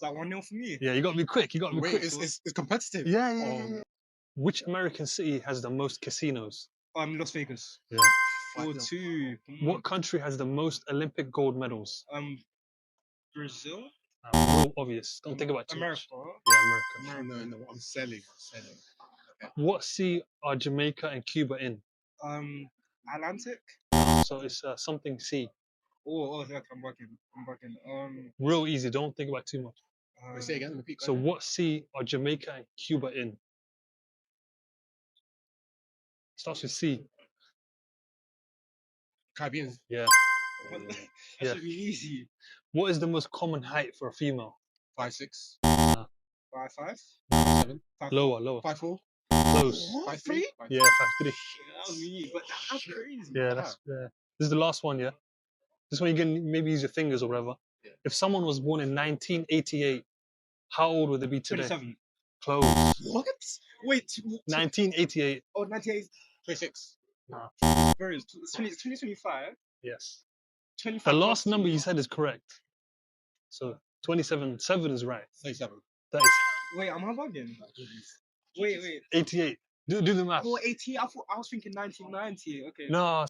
that 1-0 for me? Yeah, you got to be quick. You got to be Wait, quick. it's competitive. Yeah. Which American city has the most casinos? Las Vegas. Yeah. 4-2. What country has the most Olympic gold medals? Brazil? Real obvious. Don't think about it too America. much. Yeah, America. No, I'm selling. What sea are Jamaica and Cuba in? Atlantic? So it's something sea. Okay, I'm working. Real easy. Don't think about it too much. Wait, say again. Repeat. So what sea are Jamaica and Cuba in? Starts with C. Caribbean. Yeah. That Yeah. should be easy. What is the most common height for a female? 5'6". 5'5". 7. Lower. 5'4". Close. 5'3". Yeah, 5'3". That was me, but that's crazy. Yeah, this is the last one, yeah? This one you can maybe use your fingers or whatever. Yeah. If someone was born in 1988, how old would they be today? 27. Close. What? Wait. 1988. 98. 26. Nah. Bro, it's 2025. Yes. 25. The last number you said is correct. So 27. 7 is right. 37. That is Wait, am I bugging? Wait. 88. Do the math. Oh, 80. I was thinking 1990. Okay. No,